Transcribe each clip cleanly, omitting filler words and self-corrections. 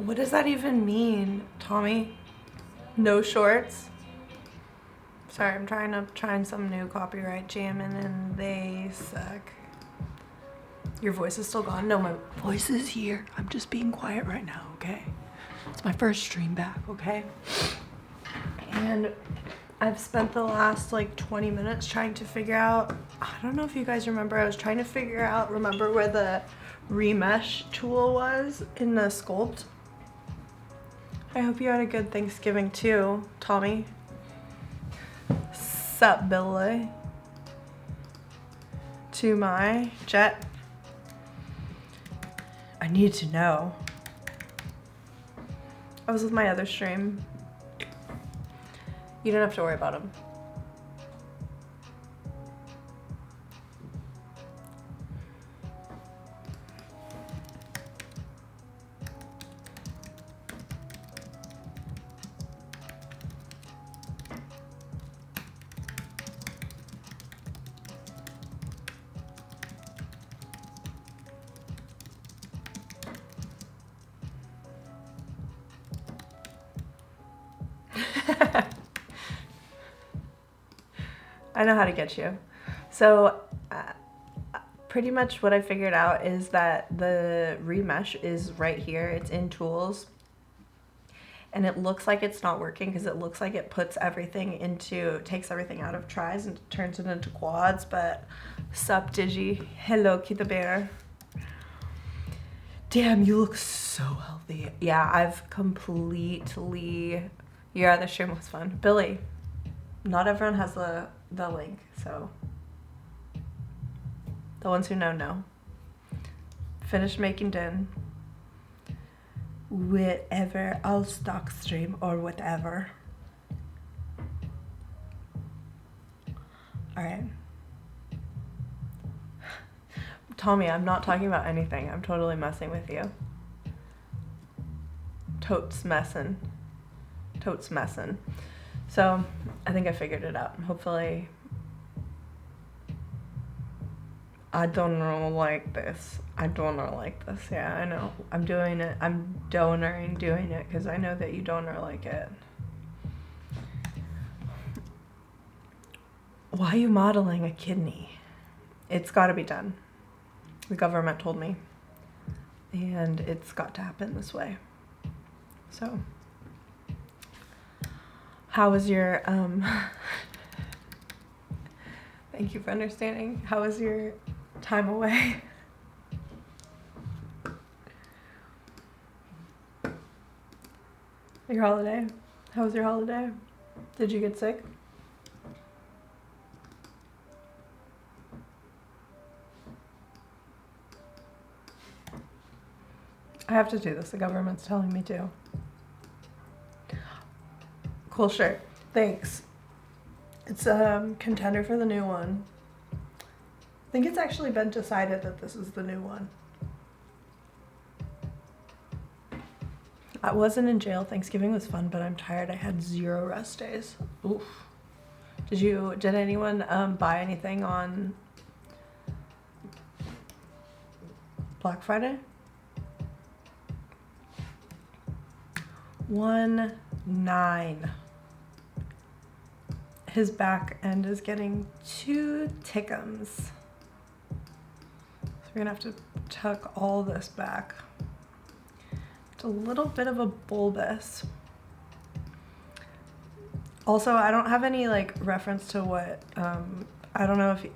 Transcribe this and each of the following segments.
What does that even mean, Tommy? No shorts? Sorry, I'm trying some new copyright jamming and they suck. Your voice is still gone? No, my voice is here. I'm just being quiet right now, okay? It's my first stream back, okay? And I've spent the last like 20 minutes trying to figure out, I don't know if you guys remember, I was trying to remember where the remesh tool was in the sculpt. I hope you had a good Thanksgiving too, Tommy. Sup, Billy? To my Jet. I need to know. I was with my other stream. You don't have to worry about him. I know how to get you. So pretty much what I figured out is that the remesh is right here. It's in tools. And it looks like it's not working because it looks like it puts everything takes everything out of tris and turns it into quads. But sup, Digi? Hello, Kita Bear. Damn, you look so healthy. Yeah, I've completely... Yeah, the stream was fun. Billy, not everyone has the link, so... The ones who know. Finished making din. Whatever, I'll stock stream or whatever. Alright. Tommy, I'm not talking about anything. I'm totally messing with you. Totes messin'. So, I think I figured it out. Hopefully... I don't know like this. Yeah, I know. I'm doing it. I'm doing it because I know that you don't like it. Why are you modeling a kidney? It's got to be done. The government told me. And it's got to happen this way. So, how was your, thank you for understanding. How was your time away? Your holiday? How was your holiday? Did you get sick? I have to do this. The government's telling me to. Cool shirt. Thanks. It's a contender for the new one. I think it's actually been decided that this is the new one. I wasn't in jail. Thanksgiving was fun, but I'm tired. I had 0 rest days. Oof. Did anyone buy anything on Black Friday? 1-9. His back end is getting 2 tickums. So we're gonna have to tuck all this back. It's a little bit of a bulbous. Also, I don't have any like reference to what, I don't know if,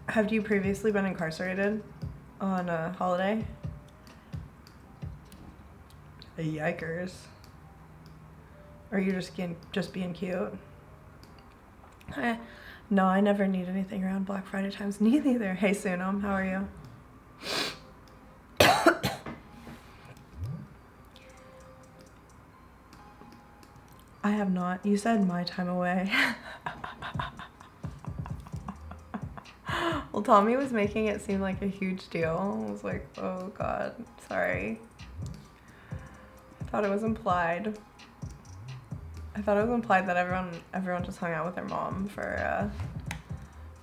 have you previously been incarcerated on a holiday? Yikers. Or are you just being cute? No, I never need anything around Black Friday times. Neither. Hey, Sunam, how are you? I have not. You said my time away. Well, Tommy was making it seem like a huge deal. I was like, oh God, sorry. I thought it was implied. That everyone just hung out with their mom for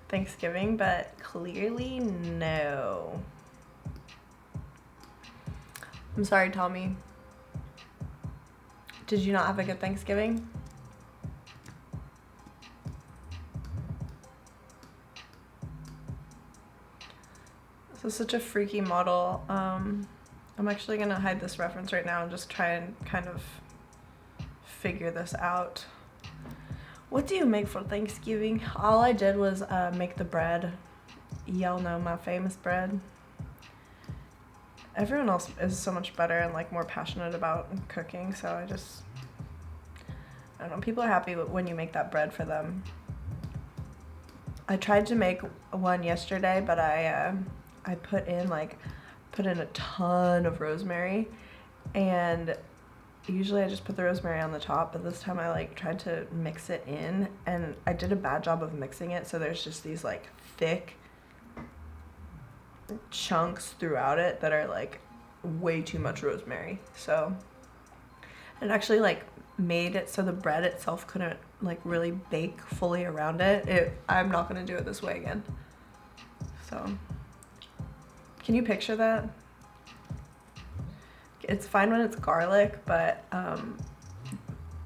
Thanksgiving, but clearly no. I'm sorry, Tommy. Did you not have a good Thanksgiving? This is such a freaky model. I'm actually gonna hide this reference right now and just try and kind of figure this out. What do you make for Thanksgiving? All I did was make the bread. Y'all know my famous bread. Everyone else is so much better and like more passionate about cooking, so I don't know, people are happy when you make that bread for them. I tried to make one yesterday, but I put in a ton of rosemary, and usually I just put the rosemary on the top, but this time I like tried to mix it in, and I did a bad job of mixing it, so there's just these like thick chunks throughout it that are like way too much rosemary. So it actually like made it so the bread itself couldn't like really bake fully around it. I'm not gonna do it this way again. So can you picture that? It's fine when it's garlic, but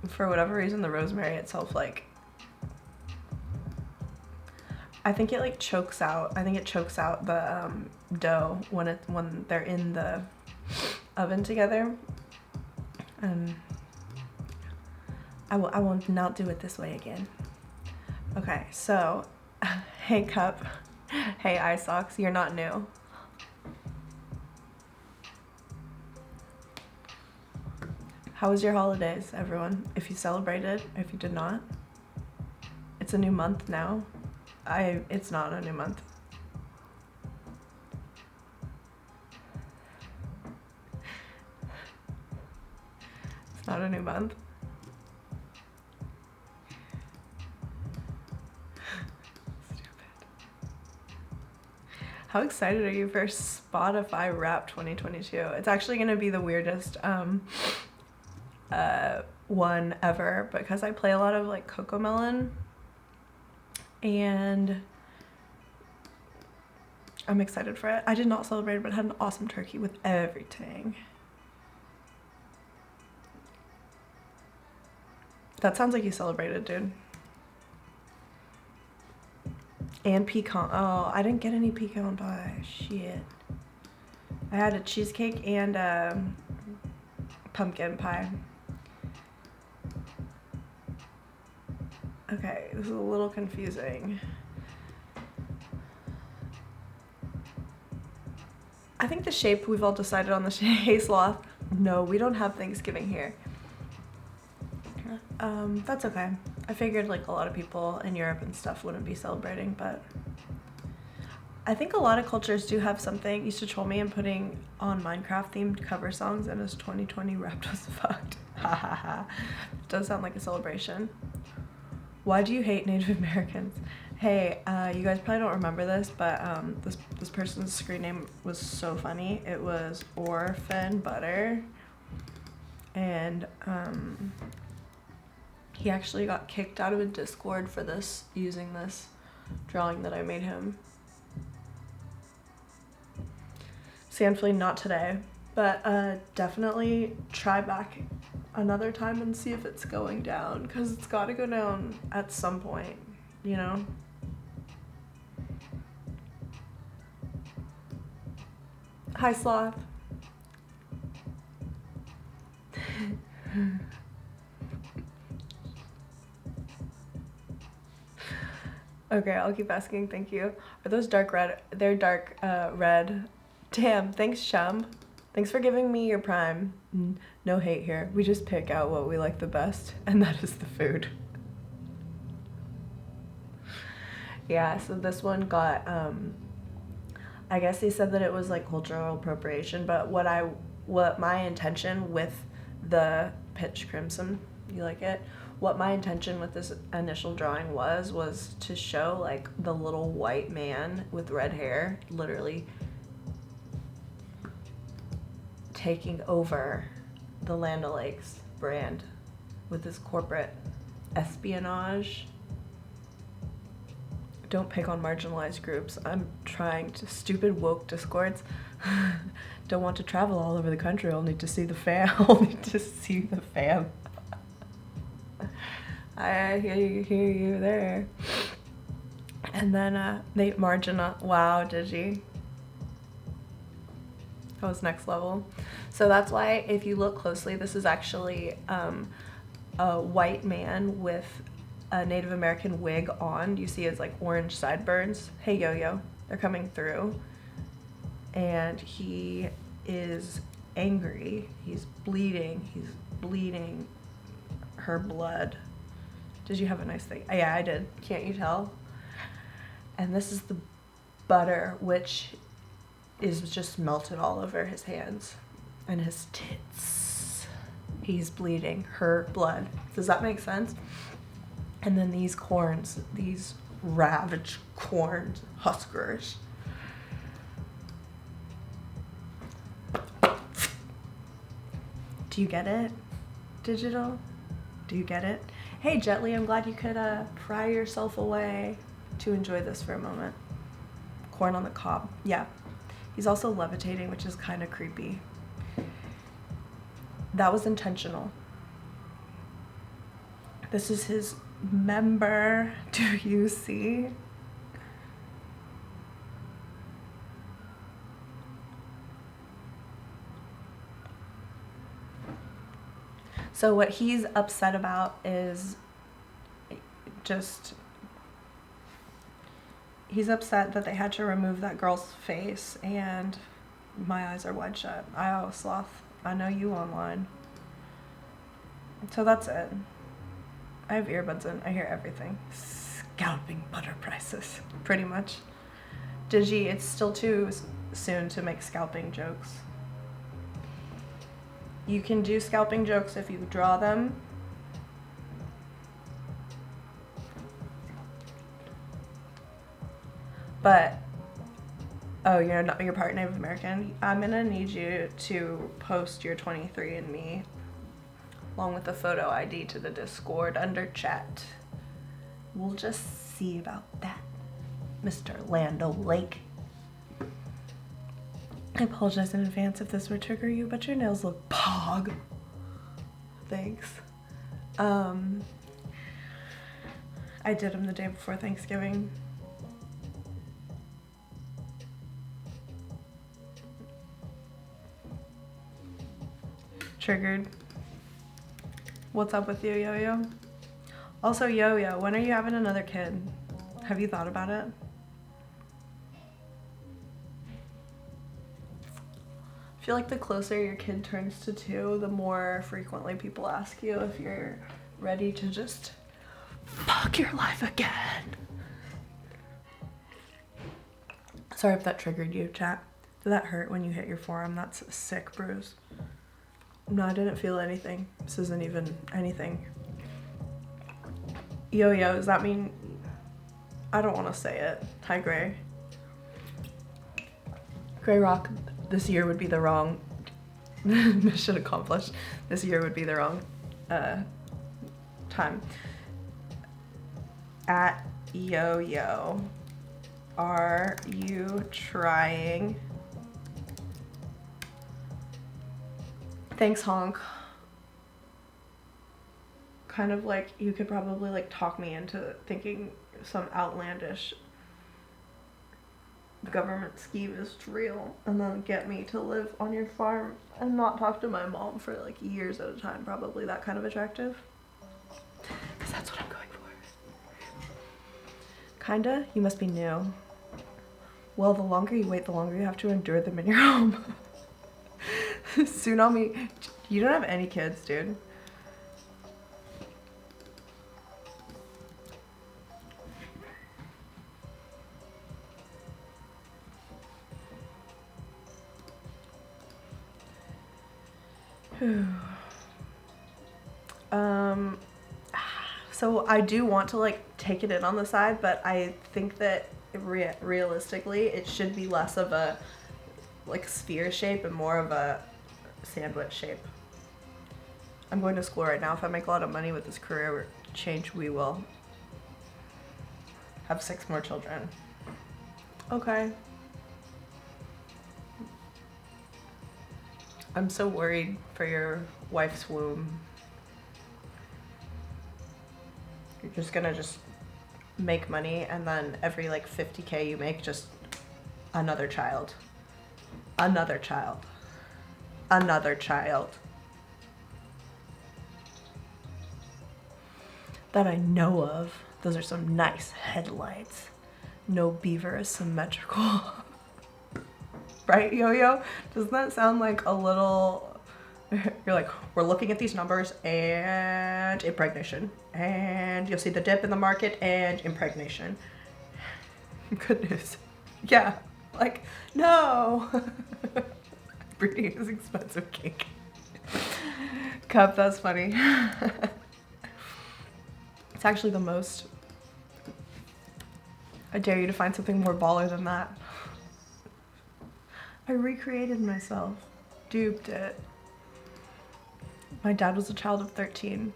for whatever reason the rosemary itself, like, I think it like chokes out the dough when they're in the oven together. I will not do it this way again. Okay, so hey Cup, hey Eye Socks, you're not new. How was your holidays, everyone? If you celebrated, if you did not. It's a new month now. It's not a new month. It's not a new month. Stupid. How excited are you for Spotify Wrapped 2022? It's actually gonna be the weirdest one ever because I play a lot of like Cocomelon, and I'm excited for it. I did not celebrate, but had an awesome turkey with everything. That sounds like you celebrated, dude. And pecan. Oh, I didn't get any pecan pie. Shit. I had a cheesecake and pumpkin pie. Okay, this is a little confusing. I think the shape we've all decided on the hay sloth. No, we don't have Thanksgiving here. That's okay. I figured like a lot of people in Europe and stuff wouldn't be celebrating, but I think a lot of cultures do have something. Used to troll me in putting on Minecraft themed cover songs, and as 2020 Wrapped was fucked. Ha ha ha. It does sound like a celebration. Why do you hate Native Americans? Hey, you guys probably don't remember this, but this person's screen name was so funny. It was Orphan Butter, and he actually got kicked out of a Discord for this, using this drawing that I made him. Thankfully not today, but definitely try back another time and see if it's going down, because it's got to go down at some point, you know? Hi, Sloth. Okay, I'll keep asking, thank you. Are those dark red? They're dark red. Damn, thanks, Shum. Thanks for giving me your prime. No hate here. We just pick out what we like the best, and that is the food. Yeah, so this one got, I guess they said that it was like cultural appropriation, but what my intention with the Pitch Crimson, you like it? What my intention with this initial drawing was to show like the little white man with red hair literally taking over the Land O'Lakes brand with this corporate espionage. Don't pick on marginalized groups. I'm trying to. Stupid woke discords. Don't want to travel all over the country, only to see the fam. Only to see the fam. I hear you there. And then Nate Margina. Wow, did you? That was next level. So that's why if you look closely, this is actually a white man with a Native American wig on. You see his like orange sideburns. Hey Yo-Yo, they're coming through. And he is angry. He's bleeding. He's bleeding her blood. Did you have a nice thing? Yeah, I did. Can't you tell? And this is the butter, which is just melted all over his hands and his tits. He's bleeding her blood. Does that make sense? And then these corns, these ravaged corn huskers. Do you get it? Digital? Do you get it? Hey Jetly, I'm glad you could pry yourself away to enjoy this for a moment. Corn on the cob. Yeah. He's also levitating, which is kind of creepy. That was intentional. This is his member. Do you see? So what he's upset about is just, he's upset that they had to remove that girl's face, and my eyes are wide shut. I sloth. I know you online. So that's it. I have earbuds in. I hear everything. Scalping butter prices, pretty much. Digi, it's still too soon to make scalping jokes. You can do scalping jokes if you draw them. But, oh, you're part Native American? I'm gonna need you to post your 23andMe along with the photo ID to the Discord under chat. We'll just see about that, Mr. Lando Lake. I apologize in advance if this would trigger you, but your nails look pog. Thanks. I did them the day before Thanksgiving. Triggered. What's up with you, Yo-Yo? Also, Yo-Yo, when are you having another kid? Have you thought about it? I feel like the closer your kid turns to 2, the more frequently people ask you if you're ready to just fuck your life again. Sorry if that triggered you, chat. Did that hurt when you hit your forearm? That's a sick bruise. No, I didn't feel anything. This isn't even anything. Yo-Yo, does that mean... I don't want to say it. Hi, Gray. Gray Rock, this year would be the wrong... mission accomplished. This year would be the wrong time. At Yo-Yo, are you trying... Thanks, Honk. Kind of like, you could probably like talk me into thinking some outlandish government scheme is real, and then get me to live on your farm and not talk to my mom for like years at a time. Probably that kind of attractive. Because that's what I'm going for. Kinda? You must be new. Well, the longer you wait, the longer you have to endure them in your home. Tsunami, you don't have any kids, dude. So I do want to like take it in on the side, but I think that realistically it should be less of a like sphere shape and more of a sandwich shape. I'm going to school right now. If I make a lot of money with this career change, we will have 6 more children. Okay. I'm so worried for your wife's womb. just gonna just make money, and then every like 50K you make, just another child, another child, another child. That I know of. Those are some nice headlights. No beaver is symmetrical. Right, Yo-Yo? Doesn't that sound like a little... You're like, we're looking at these numbers and impregnation. And you'll see the dip in the market and impregnation. Good news. Yeah. Like, no. Breeding is expensive cake. Cup, that's funny. It's actually the most... I dare you to find something more baller than that. I recreated myself. Duped it. My dad was a child of 13.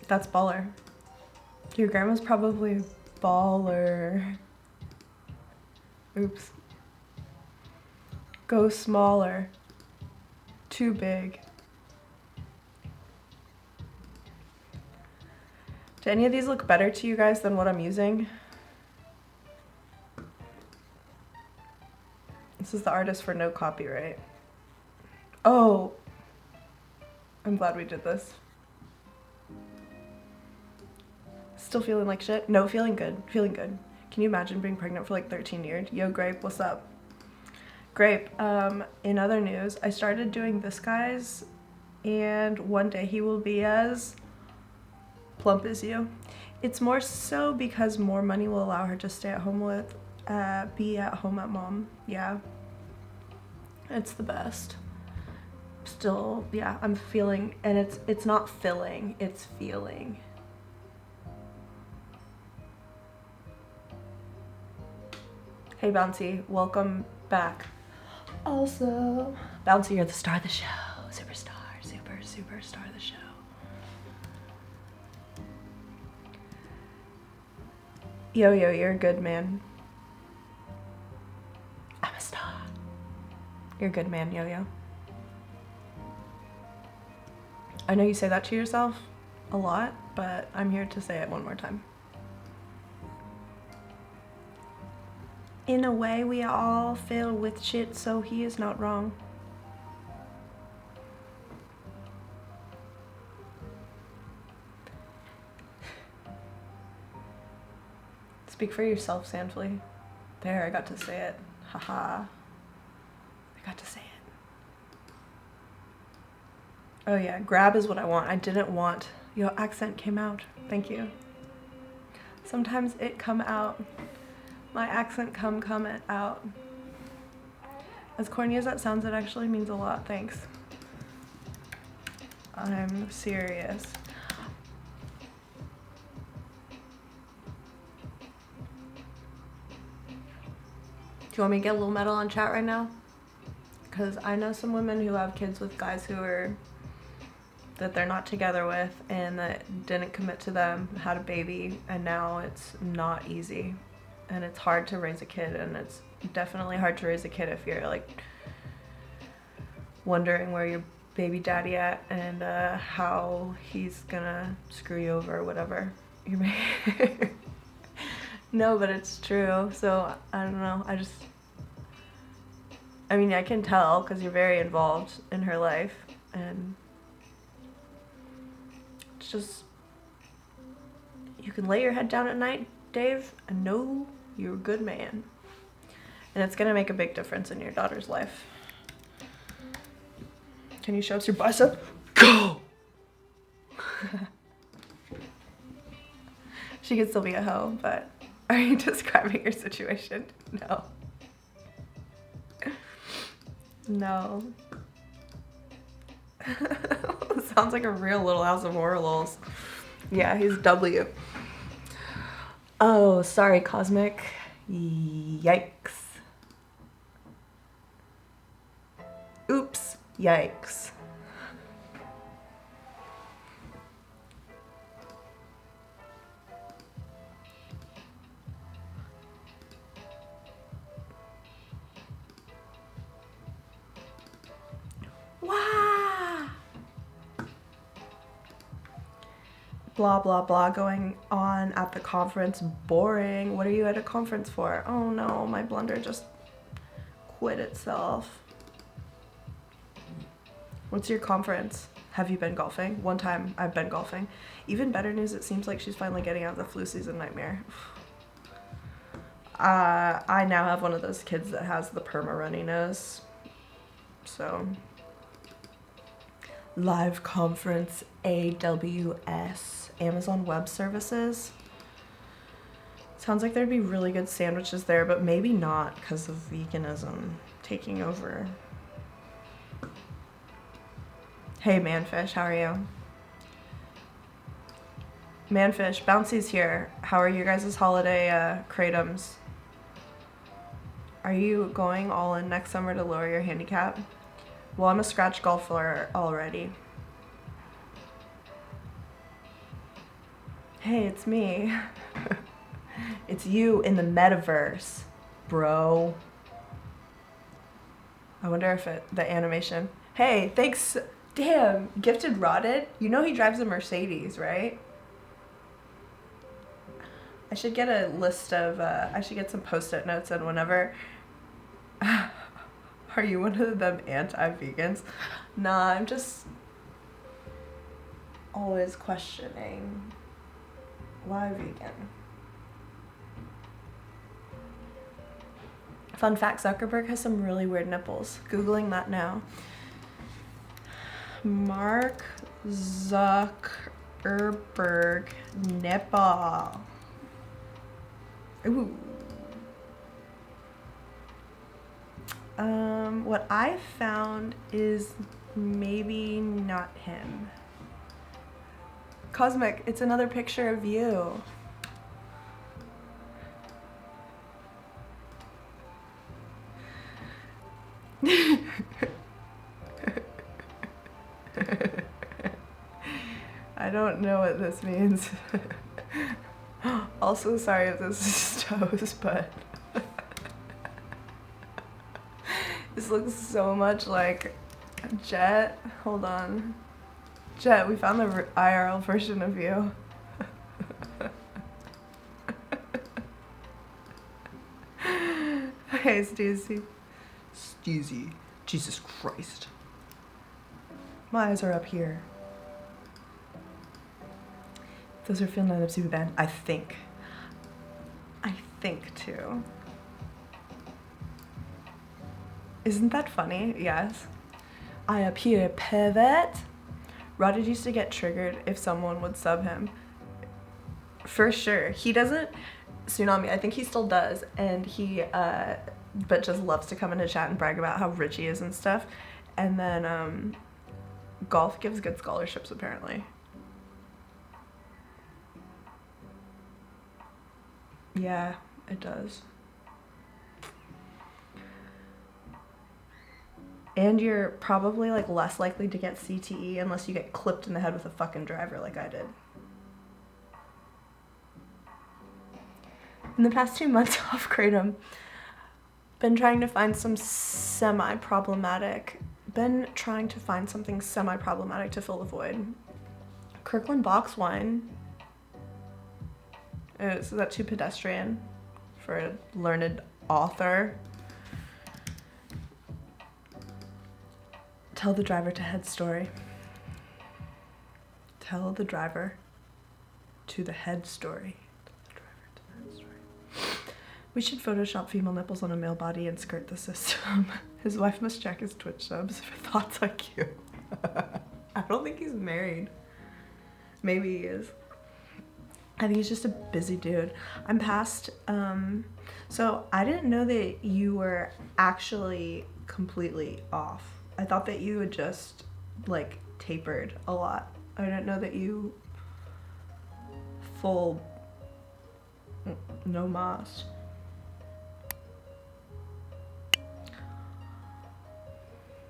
That's baller. Your grandma's probably baller. Oops. Go smaller. Too big. Do any of these look better to you guys than what I'm using? This is the artist for no copyright. Oh, I'm glad we did this. Still feeling like shit? No, feeling good, feeling good. Can you imagine being pregnant for like 13 years? Yo, Grape, what's up? Grape, in other news, I started doing this guy's, and one day he will be as plump as you. It's more so because more money will allow her to stay at home with, be at home at mom. Yeah. It's the best. Still, yeah, I'm feeling, and it's not filling, it's feeling. Hey Bouncy, welcome back. Also, Bouncy, you're the star of the show. Superstar, superstar of the show. Yo-Yo, you're a good man. I'm a star. You're a good man, Yo-Yo. I know you say that to yourself a lot, but I'm here to say it one more time. In a way, we all fail with shit, so he is not wrong. Speak for yourself, Sandflea. There, I got to say it. Haha. I got to say it. Oh yeah, grab is what I want. I didn't want... Your accent came out. Thank you. Sometimes it come out. My accent come it out. As corny as that sounds, it actually means a lot. Thanks. I'm serious. Do you want me to get a little metal on chat right now? Because I know some women who have kids with guys who are, that they're not together with, and that didn't commit to them, had a baby, and now it's not easy. And it's hard to raise a kid, and it's definitely hard to raise a kid if you're like wondering where your baby daddy at and how he's gonna screw you over or whatever. You may No, but it's true. So I don't know. I mean, I can tell because you're very involved in her life, and it's just, you can lay your head down at night, Dave, and know you're a good man. And it's gonna make a big difference in your daughter's life. Can you show us your bicep? Go! She could still be a hoe, but are you describing your situation? No. No. Sounds like a real Little House of Horrors. Yeah, he's W. Oh, sorry, Cosmic. Yikes. Oops. Yikes. Wow. Blah, blah, blah going on at the conference. Boring. What are you at a conference for? Oh no, my blender just quit itself. What's your conference? Have you been golfing? One time I've been golfing. Even better news, it seems like she's finally getting out of the flu season nightmare. I now have one of those kids that has the perma runny nose. So, live conference AWS, Amazon Web Services. Sounds like there'd be really good sandwiches there, but maybe not because of veganism taking over. Hey Manfish, how are you? Manfish, Bouncy's here. How are you guys' holiday kratums? Are you going all in next summer to lower your handicap? Well, I'm a scratch golfer already. Hey, it's me. It's you in the metaverse, bro. I wonder if the animation. Hey, thanks. Damn, Gifted Rotted. You know he drives a Mercedes, right? I should get a list of, I should get some post-it notes, and whenever, are you one of them anti-vegans? Nah, I'm just always questioning why vegan. Fun fact, Zuckerberg has some really weird nipples. Googling that now. Mark Zuckerberg nipple. Ooh. What I found is maybe not him. Cosmic, it's another picture of you. I don't know what this means. Also, sorry if this is toast, but this looks so much like Jet. Hold on. Jet, we found the IRL version of you. Hey, Steezy. Steezy. Jesus Christ. My eyes are up here. Those are feeling up super bad. I think too. Isn't that funny? Yes. I appear pivot. Rotted used to get triggered if someone would sub him. For sure. He doesn't, Tsunami, I think he still does, and he, but just loves to come into chat and brag about how rich he is and stuff. And then, golf gives good scholarships, apparently. Yeah, it does. And you're probably like less likely to get CTE unless you get clipped in the head with a fucking driver like I did. In the past 2 months off Kratom, been trying to find some semi-problematic to fill the void. Kirkland box wine. Is that too pedestrian for a learned author? Tell the driver to head story. Tell the driver to the head story. We should Photoshop female nipples on a male body and skirt the system. His wife must check his Twitch subs for thoughts like you. I don't think he's married. Maybe he is. I think he's just a busy dude. I'm past, so I didn't know that you were actually completely off. I thought that you had just, like, tapered a lot. I didn't know that you full no mas.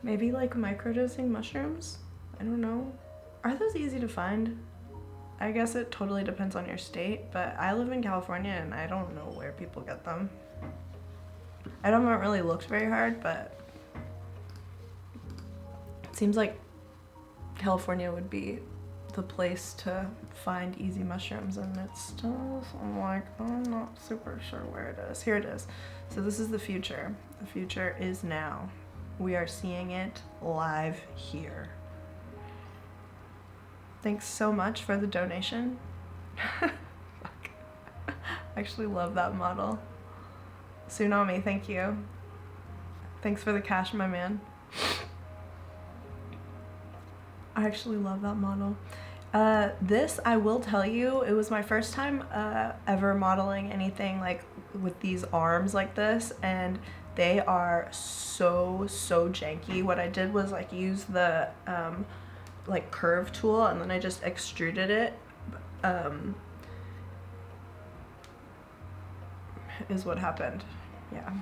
Maybe like microdosing mushrooms? I don't know. Are those easy to find? I guess it totally depends on your state, but I live in California and I don't know where people get them. I haven't really looked very hard, but it seems like California would be the place to find easy mushrooms, and it's just, I'm like, I'm not super sure where it is. Here it is. So this is the future. The future is now. We are seeing it live here. Thanks so much for the donation. Fuck. I actually love that model. Tsunami, thank you. Thanks for the cash, my man. I actually love that model. This, I will tell you, it was my first time ever modeling anything like with these arms like this, and they are so janky. What I did was like use the like curve tool, and then I just extruded it. Is what happened. Yeah,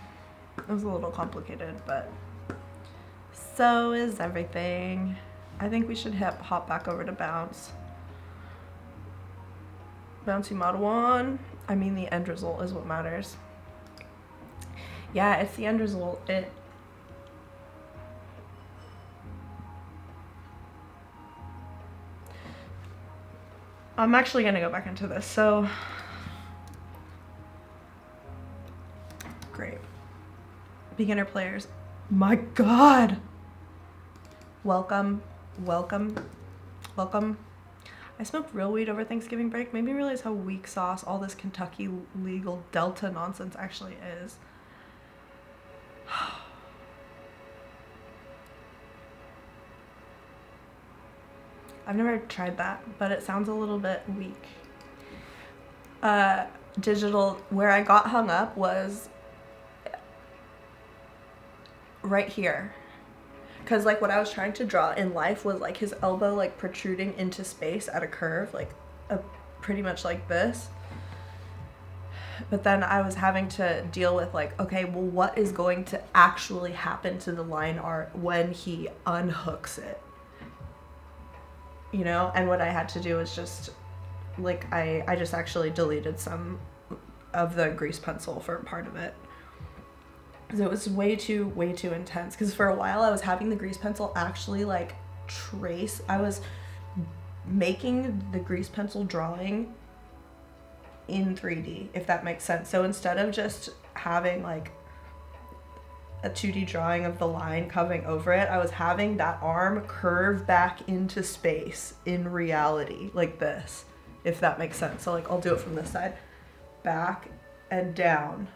it was a little complicated, but so is everything. I think we should hop back over to bounce. Bouncy Model 1. I mean, the end result is what matters. Yeah, it's the end result. I'm actually gonna go back into this, so great. Beginner players. My God. Welcome. I smoked real weed over Thanksgiving break. Made me realize how weak sauce all this Kentucky legal Delta nonsense actually is. I've never tried that, but it sounds a little bit weak. Digital, where I got hung up was right here. Because like what I was trying to draw in life was like his elbow like protruding into space at a curve, like pretty much like this. But then I was having to deal with like, okay, well, what is going to actually happen to the line art when he unhooks it? You know, and what I had to do was just like, I just actually deleted some of the grease pencil for part of it. It was way too intense, because for a while I was having the grease pencil actually like trace. I was making the grease pencil drawing in 3D, if that makes sense. So instead of just having like a 2D drawing of the line coming over it, I was having that arm curve back into space in reality like this, if that makes sense. So like I'll do it from this side, back and down.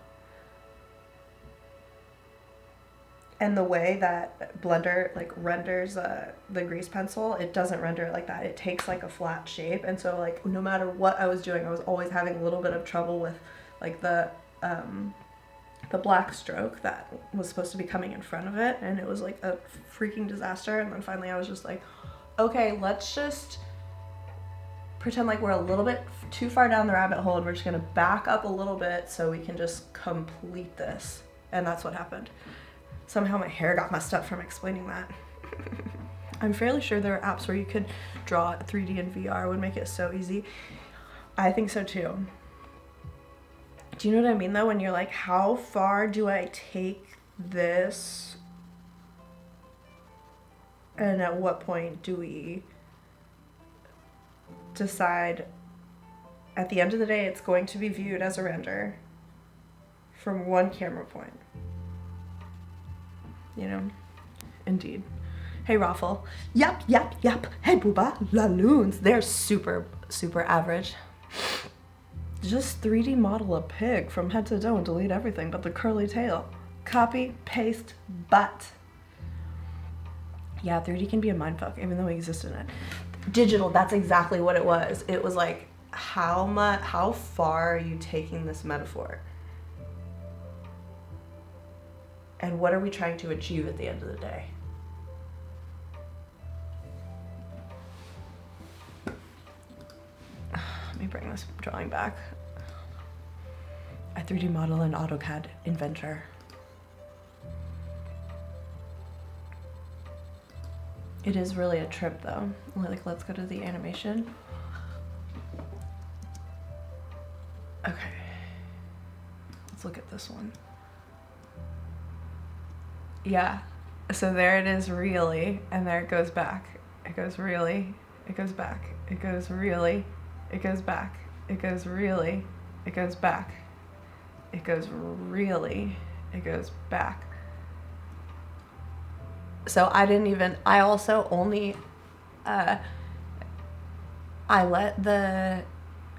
And the way that Blender like renders the grease pencil, it doesn't render it like that. It takes like a flat shape, and so like no matter what I was doing, I was always having a little bit of trouble with like the black stroke that was supposed to be coming in front of it, and it was like a freaking disaster. And then finally I was just like, okay, let's just pretend like we're a little bit too far down the rabbit hole, and we're just gonna back up a little bit so we can just complete this. And that's what happened. Somehow my hair got messed up from explaining that. I'm fairly sure there are apps where you could draw 3D in VR, would make it so easy. I think so too. Do you know what I mean though? When you're like, how far do I take this? And at what point do we decide, at the end of the day, it's going to be viewed as a render from one camera point? You know, indeed. Hey, Raffle. Yep. Hey, Booba. Laloons. They're super average. Just 3D model a pig from head to toe and delete everything but the curly tail. Copy, paste, but. Yeah, 3D can be a mindfuck, even though we exist in it. Digital, that's exactly what it was. It was like, how far are you taking this metaphor? And what are we trying to achieve at the end of the day? Let me bring this drawing back. I 3D model in AutoCAD Inventor. It is really a trip though. Like, let's go to the animation. Okay. Let's look at this one. Yeah, so there it is, really, and there it goes back. It goes really, it goes back. It goes really. It goes back. It goes really. It goes back. It goes really. It goes back. So I also only, I let the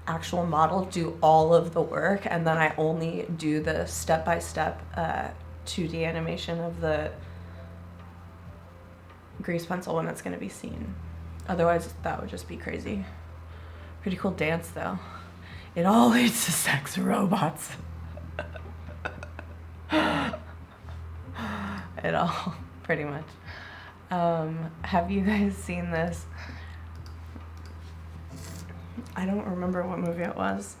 actual model do all of the work, and then I only do the step-by-step 2D animation of the grease pencil when it's going to be seen. Otherwise, that would just be crazy. Pretty cool dance, though. It all leads to sex robots. It all, pretty much. Have you guys seen this? I don't remember what movie it was.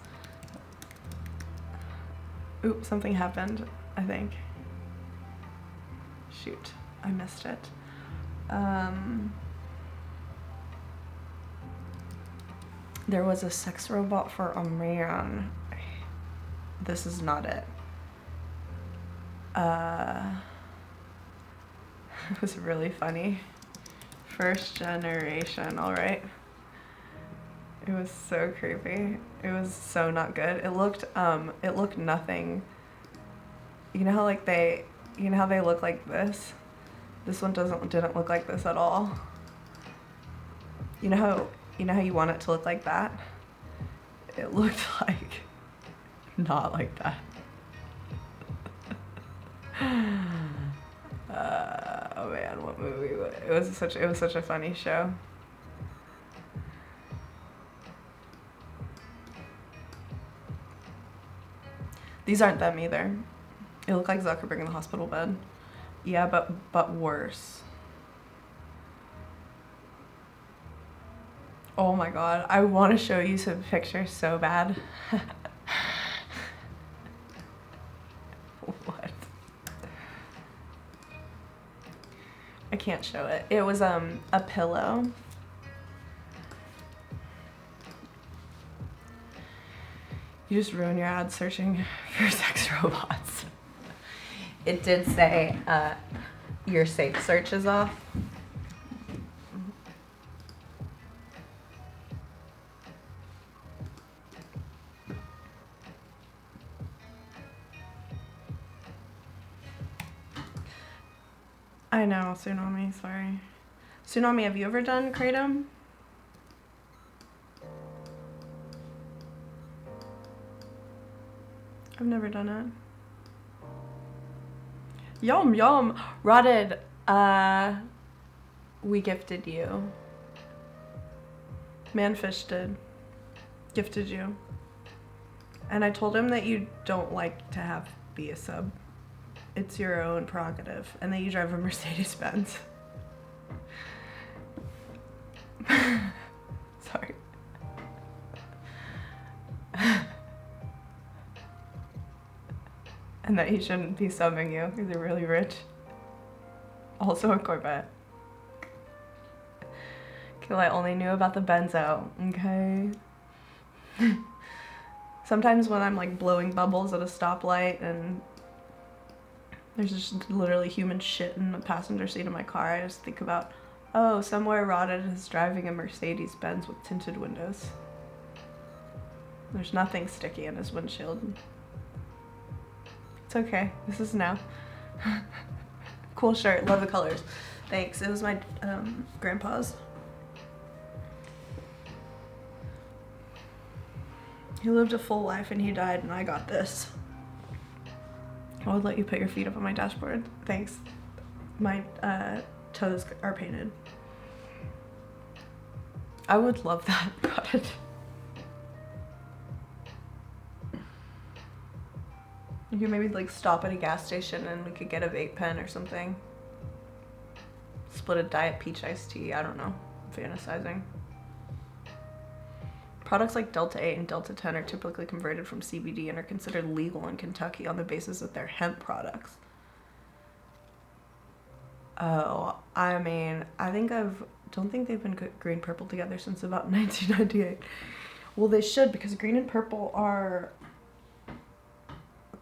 Oops, something happened, I think. Shoot, I missed it. There was a sex robot for a man. This is not it. It was really funny. First generation, all right. It was so creepy. It was so not good. It looked nothing. You know how like they look like this? This one didn't look like this at all. You know how you want it to look like that? It looked like not like that. Oh man, what movie? It was such a funny show. These aren't them either. It looked like Zuckerberg in the hospital bed. Yeah, but worse. Oh my god, I want to show you some pictures so bad. What? I can't show it. It was a pillow. You just ruin your ad searching for sex robots. It did say your safe search is off. I know, Tsunami, sorry. Tsunami, have you ever done Kratom? I've never done it. Yum, yum. Rotted, we gifted you. Manfish did. Gifted you. And I told him that you don't like to be a sub. It's your own prerogative. And that you drive a Mercedes-Benz. Sorry. And that he shouldn't be subbing you because you're really rich. Also a Corvette. Well, I only knew about the benzo, okay? Sometimes when I'm like blowing bubbles at a stoplight and there's just literally human shit in the passenger seat of my car, I just think about, oh, somewhere Rotted is driving a Mercedes-Benz with tinted windows. There's nothing sticky in his windshield. It's okay. This is now. Cool shirt. Love the colors. Thanks. It was my grandpa's. He lived a full life and he died and I got this. I would let you put your feet up on my dashboard. Thanks. My toes are painted. I would love that. Got it. You could maybe like stop at a gas station and we could get a vape pen or something. Split a diet peach iced tea. I don't know. I'm fantasizing. Products like Delta 8 and Delta 10 are typically converted from CBD and are considered legal in Kentucky on the basis that they're hemp products. Oh, I mean, don't think they've been green purple together since about 1998. Well, they should, because green and purple are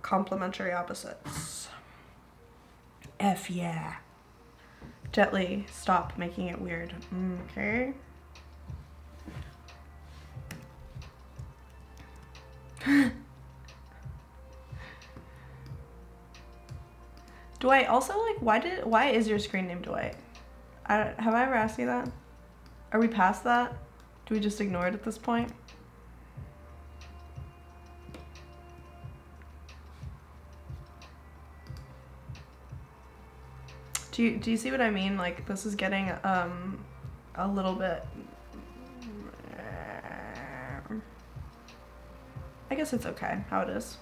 complementary opposites. F yeah. Jet Li, stop making it weird. Okay. Dwight, also, like, why is your screen name Dwight? Have I ever asked you that? Are we past that? Do we just ignore it at this point? Do you see what I mean? Like, this is getting a little bit. I guess it's okay how it is.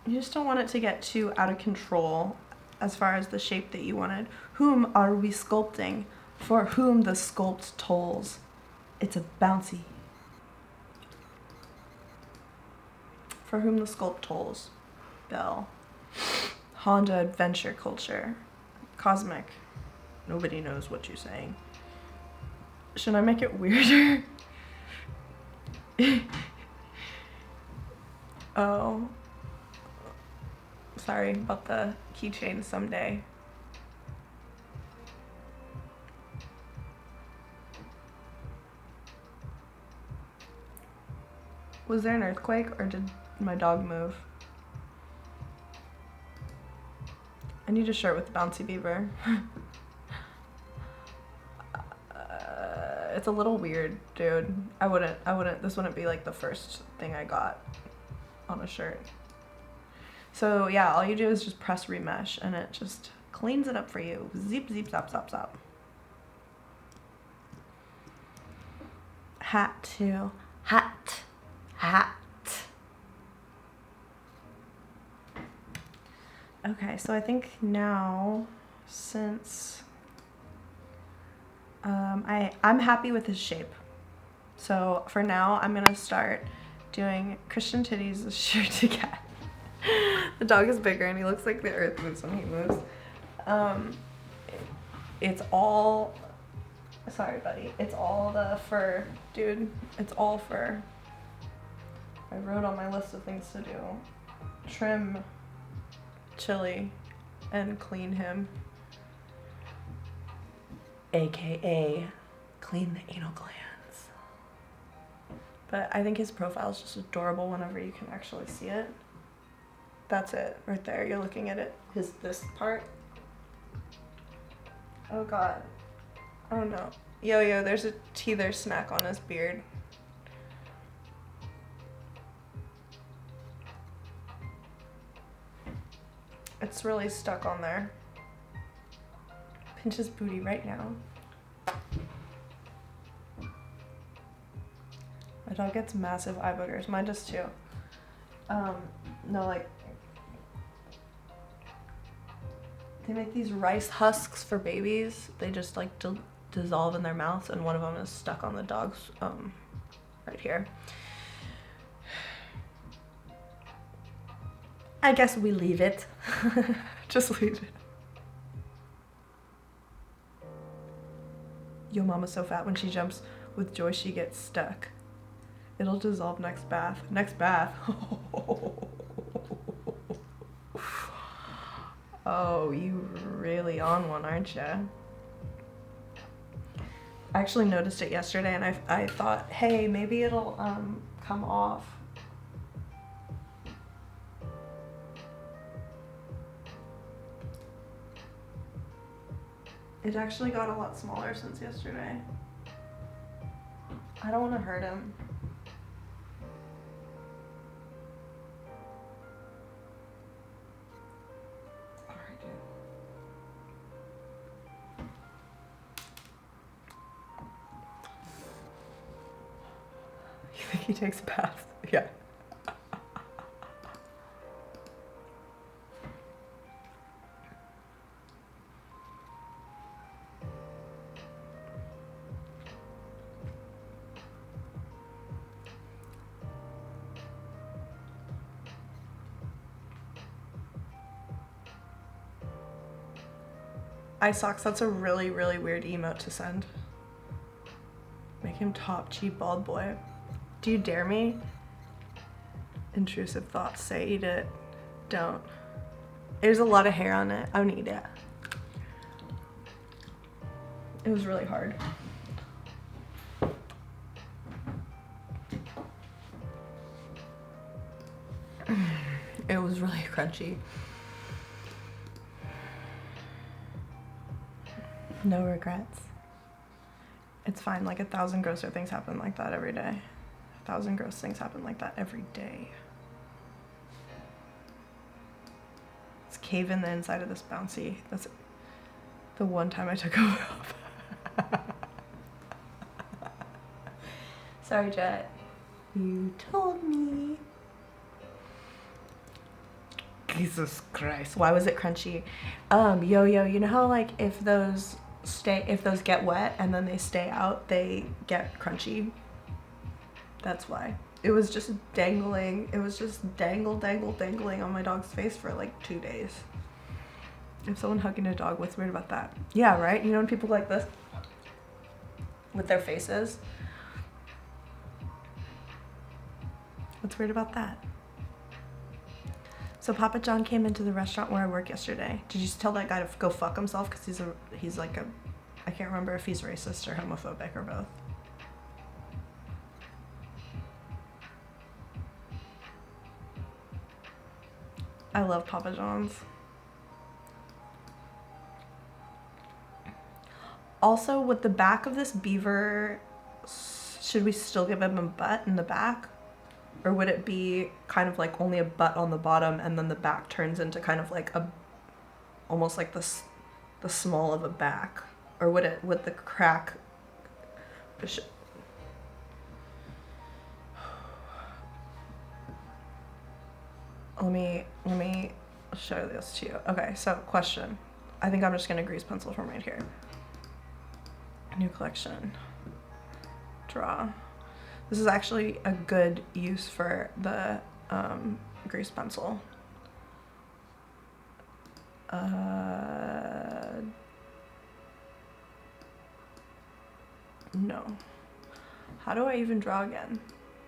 You just don't want it to get too out of control as far as the shape that you wanted. Whom are we sculpting? For whom the sculpt tolls. It's a bouncy. For whom the sculpt tolls. Bell. Honda adventure culture. Cosmic. Nobody knows what you're saying. Should I make it weirder? Oh. Sorry about the keychain someday. Was there an earthquake or did my dog move? I need a shirt with the bouncy beaver. It's a little weird, dude. This wouldn't be like the first thing I got on a shirt. So yeah, all you do is just press remesh and it just cleans it up for you. Zip, zip, zap, zap, zap. Hat too. Hat. Hat. Okay, so I think now, since I'm happy with his shape. So for now, I'm gonna start doing Christian titties shirt to cat. The dog is bigger and he looks like the earth moves when he moves. It's all, sorry buddy, it's all the fur, dude. It's all fur. I wrote on my list of things to do. Trim Chili and clean him. AKA clean the anal glands. But I think his profile is just adorable whenever you can actually see it. That's it, right there. You're looking at it. This part. Oh god. Oh no. Yo, there's a teether snack on his beard. It's really stuck on there. Pinch his booty right now. My dog gets massive eye boogers. Mine does too. No, like, they make these rice husks for babies. They just like dissolve in their mouths, and one of them is stuck on the dog's right here. I guess we leave it. Just leave it. Yo, mama's so fat when she jumps with joy she gets stuck. It'll dissolve next bath. Next bath? Oh, you really on one, aren't you? I actually noticed it yesterday and I thought, hey, maybe it'll come off. It actually got a lot smaller since yesterday. I don't want to hurt him. Alright, dude. You think he takes a bath? Yeah. Eye socks, that's a really, really weird emote to send. Make him top cheap bald boy. Do you dare me? Intrusive thoughts say eat it. Don't. There's a lot of hair on it. I don't eat it. It was really hard. It was really crunchy. No regrets. It's fine. Like 1,000 grosser things happen like that every day. 1,000 gross things happen like that every day. Let's cave in the inside of this bouncy. That's the one time I took over. Sorry, Jet. You told me. Jesus Christ. Why was it crunchy? Yo, you know how like if those get wet and then they stay out, they get crunchy? That's why. It was just dangling. It was just dangling on my dog's face for like 2 days. If someone hugging a dog, what's weird about that? Yeah, right? You know when people like this? With their faces? What's weird about that? So Papa John came into the restaurant where I work yesterday. Did you tell that guy to go fuck himself? Because he's like a, I can't remember if he's racist or homophobic or both. I love Papa John's. Also, with the back of this beaver, should we still give him a butt in the back? Or would it be kind of like only a butt on the bottom and then the back turns into kind of like a, almost like the small of a back? Or would the crack, let me show this to you. Okay, so question. I think I'm just gonna grease pencil from right here. New collection, draw. This is actually a good use for the grease pencil. No. How do I even draw again?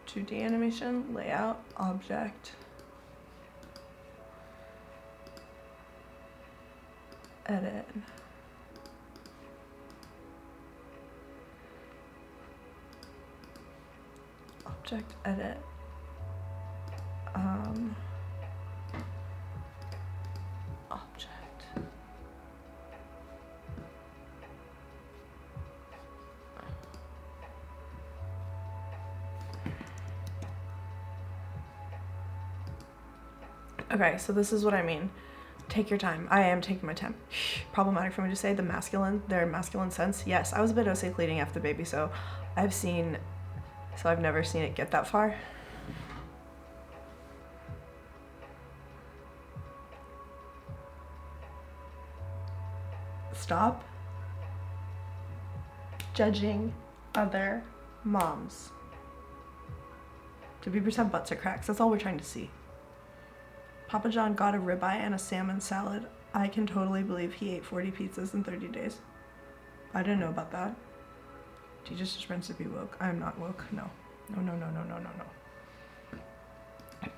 2D animation, layout, object. Edit. Object, edit. Object. Okay, so this is what I mean. Take your time. I am taking my time. Problematic for me to say their masculine sense. Yes, I was a bit OC leading after the baby, so I've never seen it get that far. Stop judging other moms. To be percent butts are cracks. That's all we're trying to see. Papa John got a ribeye and a salmon salad. I can totally believe he ate 40 pizzas in 30 days. I didn't know about that. Jesus just wants to be woke. I am not woke. No. No.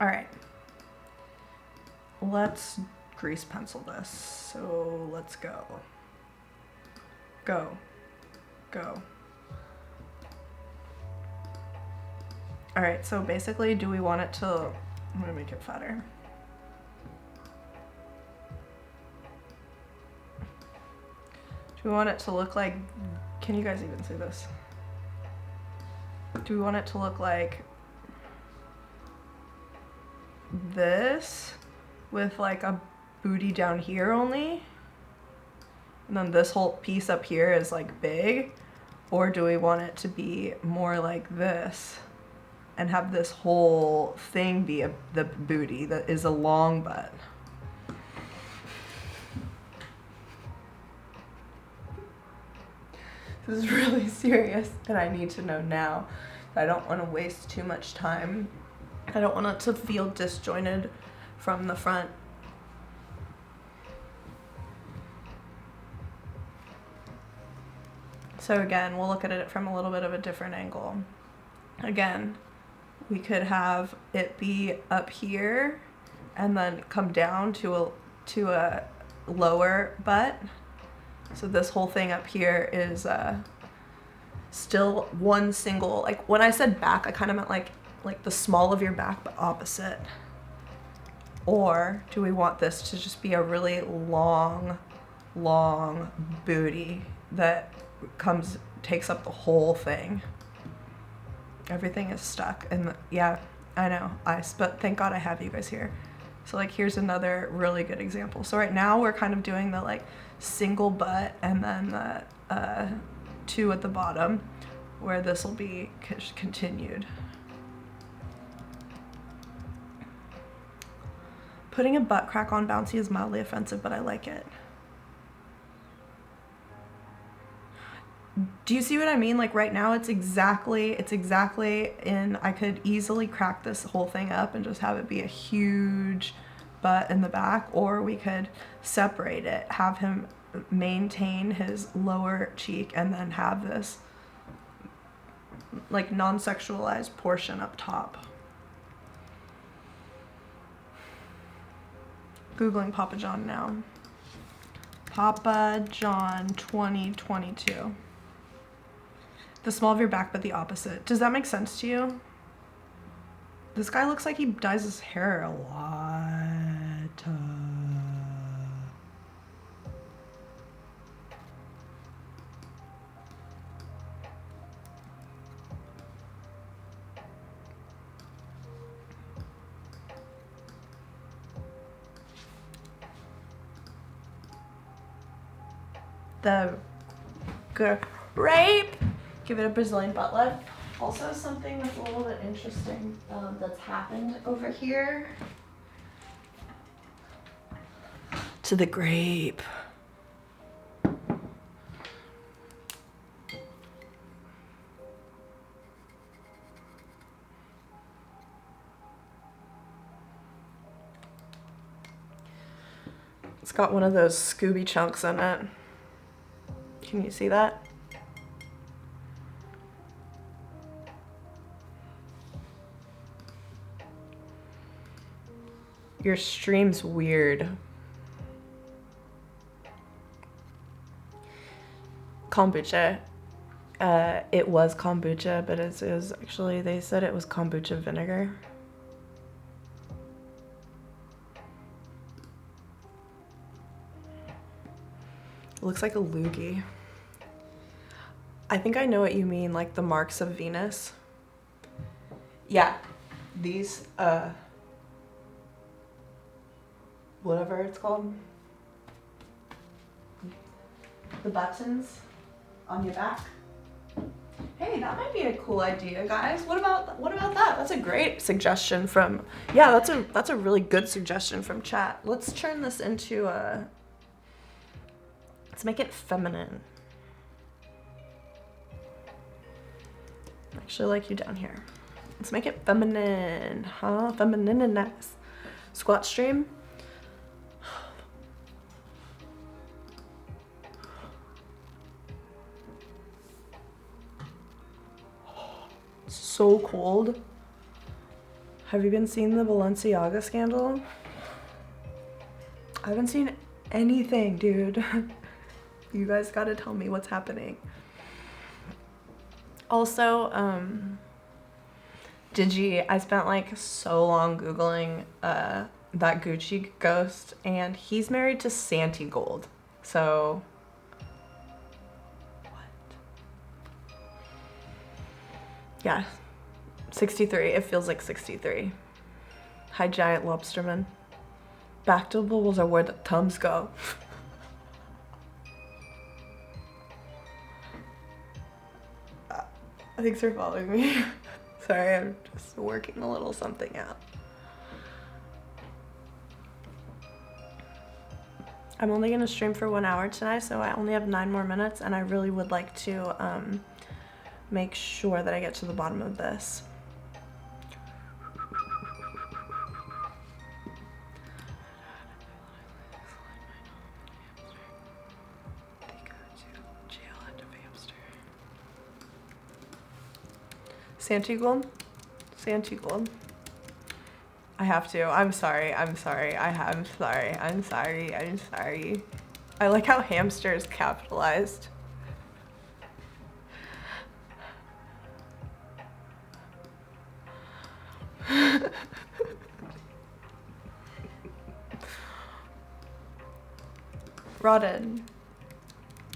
All right. Let's grease pencil this. So let's go. Go. All right, so basically, do we want it to, I'm gonna make it fatter. Do we want it to look like, can you guys even see this? Do we want it to look like this with like a booty down here only? And then this whole piece up here is like big? Or do we want it to be more like this and have this whole thing be the booty that is a long butt? This is really serious and I need to know now. I don't want to waste too much time. I don't want it to feel disjointed from the front. So again, we'll look at it from a little bit of a different angle. Again, we could have it be up here and then come down to a lower butt. So this whole thing up here is still one single, like when I said back, I kind of meant like the small of your back, but opposite. Or do we want this to just be a really long booty that takes up the whole thing? Everything is stuck. And yeah, I know, but thank God I have you guys here. So like, here's another really good example. So right now we're kind of doing the like single butt and then the 2 at the bottom, where this will be continued. Putting a butt crack on bouncy is mildly offensive, but I like it. Do you see what I mean? Like right now it's exactly in, I could easily crack this whole thing up and just have it be a huge butt in the back, or we could separate it, have him maintain his lower cheek and then have this like non-sexualized portion up top. Googling Papa John now. Papa John 2022. The small of your back, but the opposite. Does that make sense to you? This guy looks like he dyes his hair a lot. The grape. Give it a Brazilian butt lift. Also, something that's a little bit interesting that's happened over here to the grape. It's got one of those Scooby chunks in it. Can you see that? Your stream's weird. Kombucha. It was kombucha, but it was actually, they said it was kombucha vinegar. It looks like a loogie. I think I know what you mean, like the marks of Venus. Yeah, these, whatever it's called. The buttons on your back. Hey, that might be a cool idea, guys. What about that? That's a great suggestion from, yeah, that's a really good suggestion from chat. Let's turn this into let's make it feminine. I actually like you down here. Let's make it feminine, huh? Feminine and nice. Squat stream. So cold. Have you been seeing the Balenciaga scandal? I haven't seen anything, dude. You guys gotta tell me what's happening. Also, I spent like so long Googling that Gucci ghost, and he's married to Santi Gold. So, what? Yeah, 63. It feels like 63. Hi, giant lobsterman. Back to bubbles are where the Tums go. Thanks for following me. Sorry, I'm just working a little something out. I'm only gonna stream for 1 hour tonight, so I only have 9 more minutes, and I really would like to make sure that I get to the bottom of this. Santi Gold? Santi Gold. I have to. I'm sorry. I'm sorry. I'm sorry. I like how hamster is capitalized. Rodden,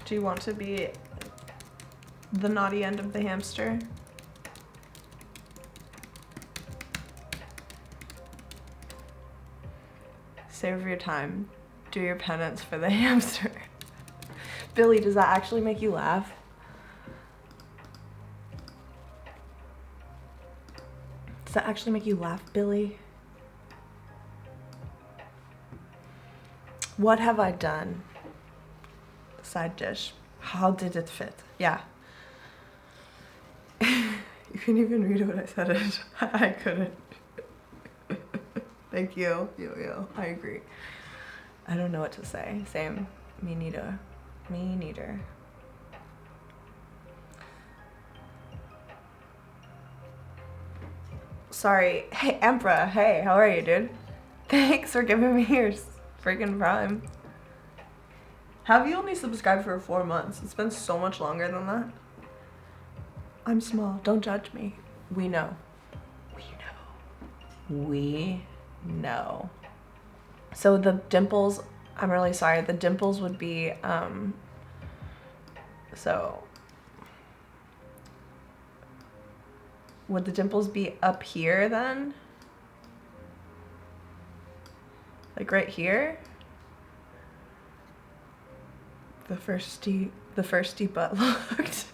do you want to be the naughty end of the hamster? Save your time. Do your penance for the hamster. Billy, does that actually make you laugh? Does that actually make you laugh, Billy? What have I done? Side dish. How did it fit? Yeah. You couldn't even read what I said it. I couldn't. Thank you. Yo. I agree. I don't know what to say. Same. Me neither. Me neither. Sorry. Hey, Emperor. Hey, how are you, dude? Thanks for giving me your freaking Prime. Have you only subscribed for 4 months? It's been so much longer than that. I'm small. Don't judge me. We know. We know. So the dimples, I'm really sorry. The dimples would be, so would the dimples be up here then? Like right here? The firsty butt looked.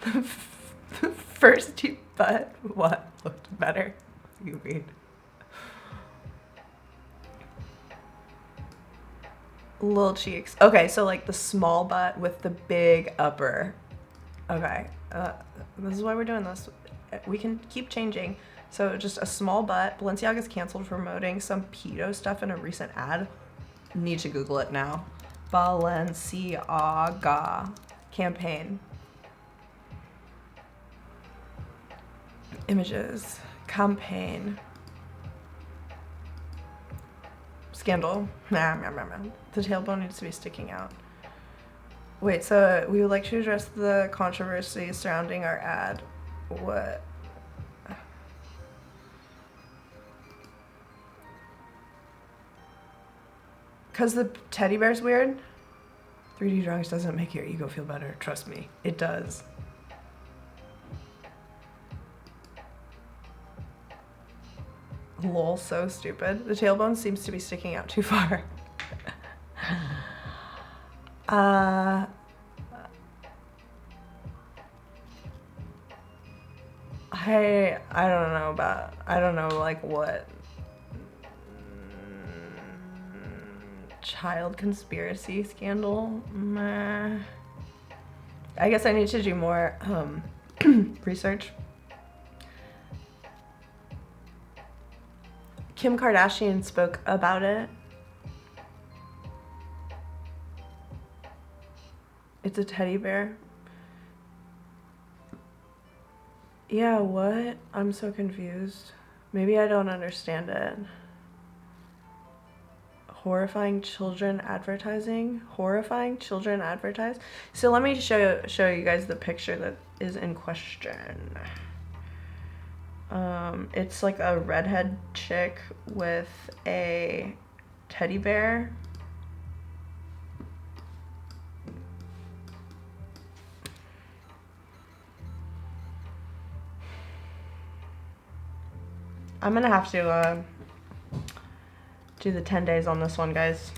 The firsty butt, what looked better? You mean? Little cheeks. Okay, so like the small butt with the big upper. Okay, this is why we're doing this. We can keep changing. So just a small butt. Balenciaga's canceled for promoting some pedo stuff in a recent ad. Need to Google it now. Balenciaga campaign. Images. Campaign. Scandal. The tailbone needs to be sticking out. Wait, so we would like to address the controversy surrounding our ad. What? Because the teddy bear's weird? 3D drawings doesn't make your ego feel better. Trust me, it does. Lol, so stupid. The tailbone seems to be sticking out too far. I don't know like what child conspiracy scandal. Meh. I guess I need to do more research. Kim Kardashian spoke about it. It's a teddy bear. Yeah, what? I'm so confused. Maybe I don't understand it. Horrifying children advertising? Horrifying children advertise? So let me show you guys the picture that is in question. It's like a redhead chick with a teddy bear. I'm gonna have to do the 10 days on this one, guys.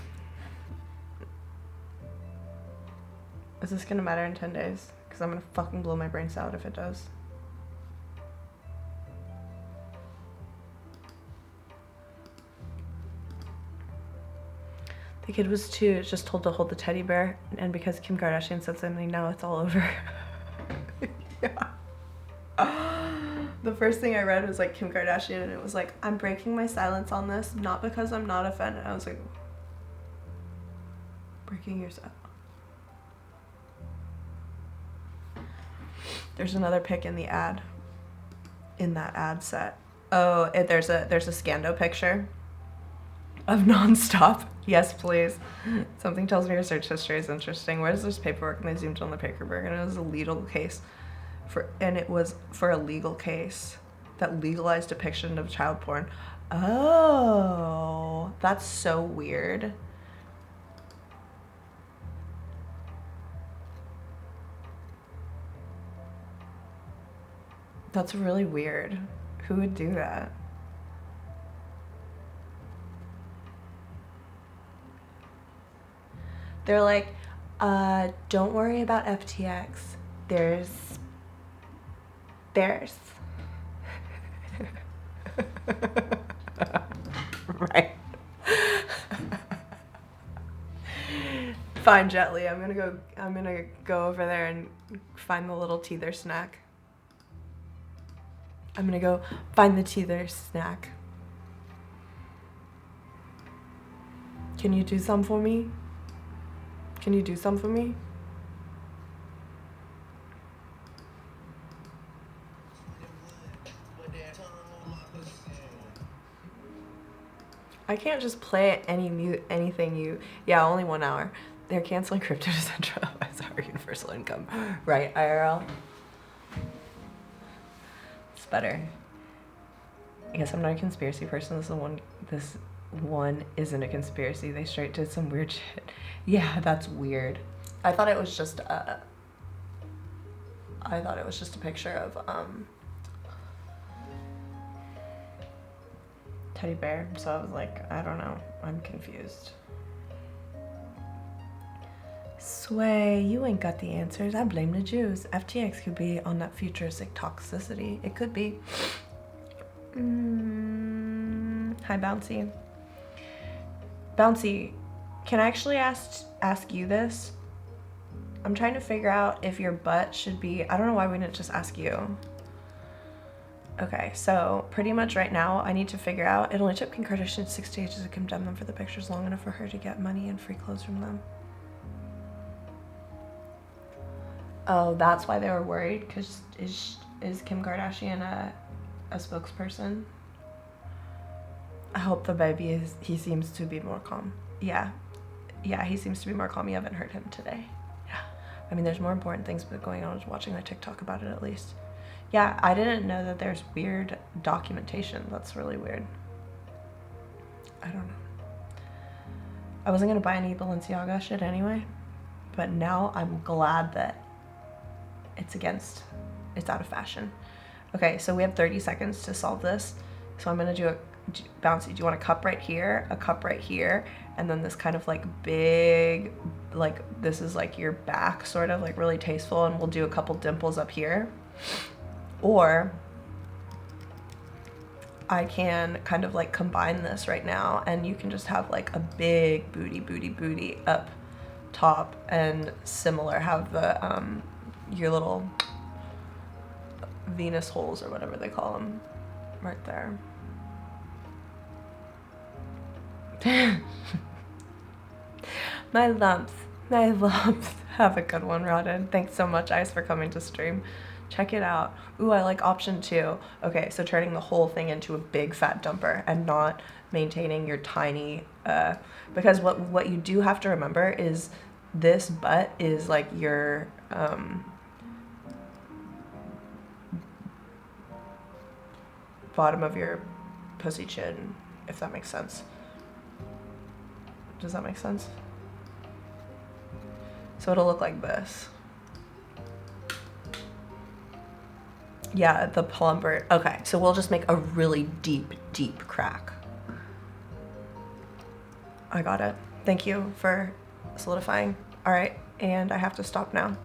Is this gonna matter in 10 days? Because I'm gonna fucking blow my brains out if it does. The kid was just told to hold the teddy bear, and because Kim Kardashian said something, now it's all over. Yeah. The first thing I read was like Kim Kardashian, and it was like, I'm breaking my silence on this, not because I'm not offended. I was like, breaking yourself. There's another pic in the ad, in that ad set. Oh, there's a Scando picture of Nonstop. Yes, please. Something tells me your search history is interesting. Where's this paperwork? And I zoomed on the paperwork, and it was a legal case it was for a legal case that legalized depiction of child porn. Oh, that's so weird. That's really weird. Who would do that? They're like, don't worry about FTX. There's bears. Right. Fine, Jetly. I'm gonna go over there and find the little teether snack. I'm gonna go find the teether snack. Can you do some for me? Can you do some for me? I can't just play anything you. Yeah, only 1 hour. They're canceling crypto decentralized our universal income. Right, IRL? It's better. I guess I'm not a conspiracy person. This one isn't a conspiracy. They straight did some weird shit. Yeah, that's weird. I thought it was just a picture of teddy bear. So I was like, I don't know. I'm confused. Sway, you ain't got the answers. I blame the Jews. FTX could be on that futuristic toxicity. It could be. Hi, Bouncy. Bouncy, can I actually ask you this? I'm trying to figure out if your butt should be. I don't know why we didn't just ask you. Okay, so pretty much right now I need to figure out. It only took Kim Kardashian 6 days to condemn them for the pictures, long enough for her to get money and free clothes from them. Oh, that's why they were worried, because is Kim Kardashian a spokesperson? I hope the baby he seems to be more calm. Yeah, he seems to be more calm. You haven't heard him today. Yeah, I mean, there's more important things going on. I was watching my TikTok about it at least. Yeah, I didn't know that there's weird documentation. That's really weird. I don't know. I wasn't gonna buy any Balenciaga shit anyway, but now I'm glad that it's out of fashion. Okay, so we have 30 seconds to solve this. So I'm gonna do a Bouncy. Do you want a cup right here, a cup right here, and then this kind of like big, like this is like your back, sort of like really tasteful, and we'll do a couple dimples up here. Or I can kind of like combine this right now, and you can just have like a big booty up top, and similar have the your little Venus holes or whatever they call them right there. My lumps. Have a good one, Rodden. Thanks so much, Ice, for coming to stream. Check it out. Ooh, I like option 2. Okay, so turning the whole thing into a big fat dumper and not maintaining your tiny, because what you do have to remember is this butt is like your, bottom of your pussy chin, if that makes sense. Does that make sense? So it'll look like this. Yeah, the plumber. Okay, so we'll just make a really deep crack. I got it. Thank you for solidifying. All right, and I have to stop now.